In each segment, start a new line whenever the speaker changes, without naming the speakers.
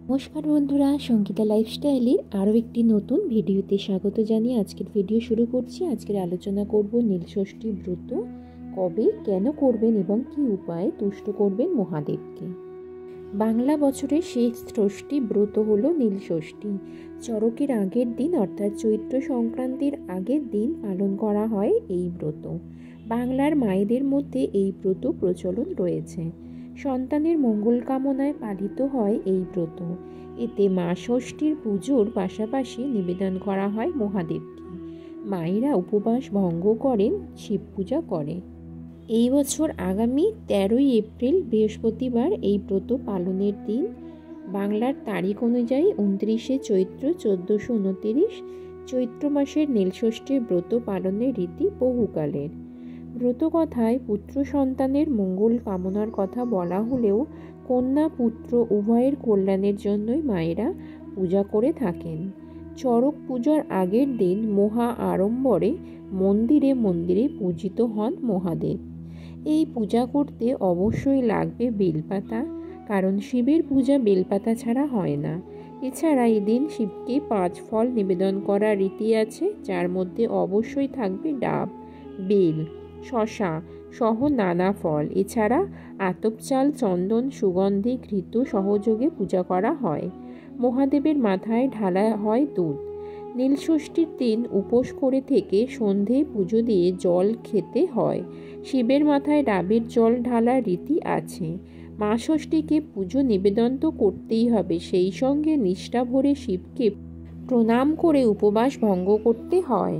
নমস্কার বন্ধুরা, সঙ্গীতা লাইফস্টাইলের আরও একটি নতুন ভিডিওতে স্বাগত জানিয়ে আজকের ভিডিও শুরু করছি। আজকের আলোচনা করব নীলষষ্ঠী ব্রত কবে, কেন করবেন এবং কী উপায়ে তুষ্ট করবেন মহাদেবকে। বাংলা বছরের শেষ ষষ্ঠী ব্রত হলো নীলষষ্ঠী। চড়কের আগের দিন অর্থাৎ চৈত্র সংক্রান্তির আগের দিন পালন করা হয় এই ব্রত। বাংলার মায়েদের মধ্যে এই ব্রত প্রচলন রয়েছে। সন্তানের মঙ্গল কামনায় পালিত হয় এই ব্রত। এতে মা ষষ্ঠীর পুজোর পাশাপাশি নিবেদন করা হয় মহাদেবকে। মায়েরা উপবাস ভঙ্গ করেন, শিব পূজা করে। এই বছর আগামী 13ই এপ্রিল বৃহস্পতিবার এই ব্রত পালনের দিন। বাংলার তারিখ অনুযায়ী 29শে চৈত্র 1429 চৈত্র মাসের নীলষষ্ঠীর ব্রত পালনের রীতি বহুকালের। ব্রতকথায় পুত্র সন্তানের মঙ্গল কামনার কথা বলা হলেও কন্যা পুত্র উভয়ের কল্যাণের জন্যই মায়েরা পূজা করে থাকেন। চড়ক পূজার আগের দিন মহা আড়ম্বরে মন্দিরে মন্দিরে পূজিত হন মহাদেব। এই পূজা করতে অবশ্যই লাগবে বেলপাতা, কারণ শিবের পূজা বেলপাতা ছাড়া হয় না। এছাড়া এদিন শিবকে 5 ফল নিবেদন করার রীতি আছে, যার মধ্যে অবশ্যই থাকবে ডাব, বেল, শশা সহ নানা ফল। এছাড়া আতপ চাল, চন্দন, সুগন্ধি, ঘৃত সহযোগে পূজা করা হয়। মহাদেবের মাথায় ঢালা হয় দুধ। নীলষষ্ঠীর দিন উপোস করে থেকে সন্ধেয় পুজো দিয়ে জল খেতে হয়। শিবের মাথায় ডাবের জল ঢালার রীতি আছে। মা ষষ্ঠীকে পুজো নিবেদন তো করতেই হবে, সেই সঙ্গে নিষ্ঠা ভরে শিবকে প্রণাম করে উপবাস ভঙ্গ করতে হয়।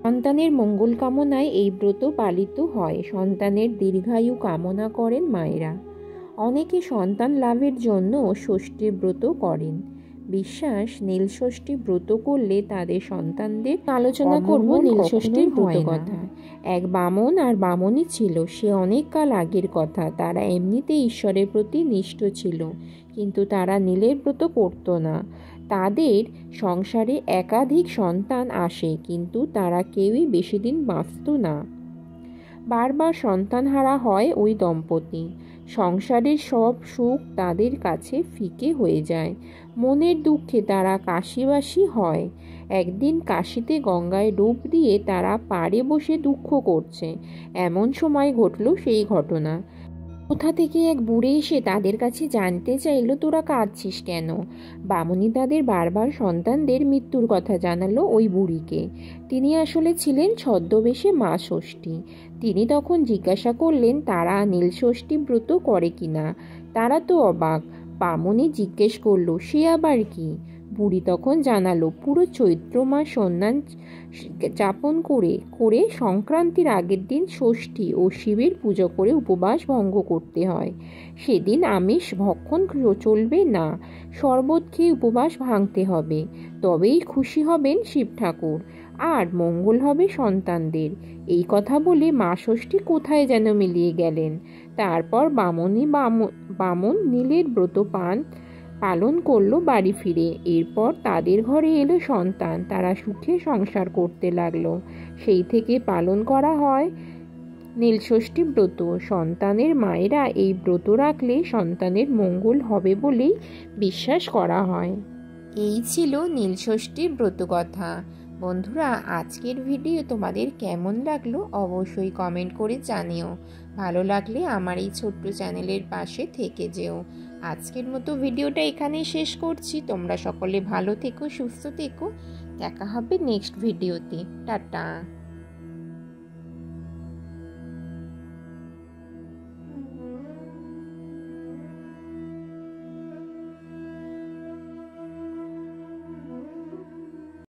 সন্তানের মঙ্গল কামনায় এই ব্রত পালিত হয়। সন্তানের দীর্ঘায়ু কামনা করেন মায়েরা। অনেকে সন্তান লাভের জন্য ষষ্ঠী ব্রত করেন। বিশ্বাস, নীলষষ্ঠী ব্রত করলে তাদের সন্তানদের আলোচনা করব নীলষষ্ঠীর ব্রত কথা। এক বামন আর বামনী ছিল, সে অনেক কাল আগের কথা। তারা এমনিতে ঈশ্বরের প্রতি নিষ্ঠ ছিল, কিন্তু তারা নীলের ব্রত করত না। তাদের সংসারে একাধিক সন্তান আসে, কিন্তু তারা কেউই বেশি দিন বাঁচত না। বারবার সন্তানহারা হয় ওই দম্পতি। সংসারের সব সুখ তাদের কাছে ফিকে হয়ে যায়। মনের দুঃখে তারা কাশিবাসী হয়। একদিন কাশিতে গঙ্গায় ডুব দিয়ে তারা পাড়ে বসে দুঃখ করছে। এমন সময় ঘটল সেই ঘটনা। কোথা থেকে এক বুড়ে এসে তাদের কাছে জানতে চাইল, তোরা কাঁদছিস কেন? বামুনি তাদের বারবার সন্তানদের মৃত্যুর কথা জানালো ওই বুড়িকে। তিনি আসলে ছিলেন ছদ্মবেশে মা ষষ্ঠী। তিনি তখন জিজ্ঞাসা করলেন তারা নীলষষ্ঠী ব্রত করে কিনা। তারা তো অবাক। বামুনি জিজ্ঞেস করলো, সে আবার কি? বুড়ি তখন জানালো, পুরো চৈত্র মাস সন্ন্যাস যাপন করে সংক্রান্তির আগের দিন ষষ্ঠী ও শিবের পুজো করে উপবাস ভঙ্গ করতে হয়। সেদিন আমিষ ভক্ষণ চলবে না, শরবত খেয়ে উপবাস ভাঙতে হবে। তবেই খুশি হবেন শিব ঠাকুর, আর মঙ্গল হবে সন্তানদের। এই কথা বলে মা ষষ্ঠী কোথায় যেন মিলিয়ে গেলেন। তারপর বামন নীলের ব্রত পালন করলো বাড়ি ফিরে। এরপর তাদের ঘরে এলো সন্তান, তারা সুখে সংসার করতে লাগলো। সেই থেকে পালন করা হয় নীলষষ্ঠী ব্রত। সন্তানের মায়েরা এই ব্রত রাখলে সন্তানের মঙ্গল হবে বলেই বিশ্বাস করা হয়। এই ছিল নীলষষ্ঠীর ব্রত কথা। বন্ধুরা, আজকের ভিডিও তোমাদের কেমন লাগলো অবশ্যই কমেন্ট করে জানিও। ভালো লাগলে আমার এই ছোট্ট চ্যানেলের পাশে থেকে যেও। আজকের মতো ভিডিওটা এখানেই শেষ করছি। তোমরা সকলে ভালো থেকো, সুস্থ থেকো। দেখা হবে নেক্সট ভিডিওতে। টাটা।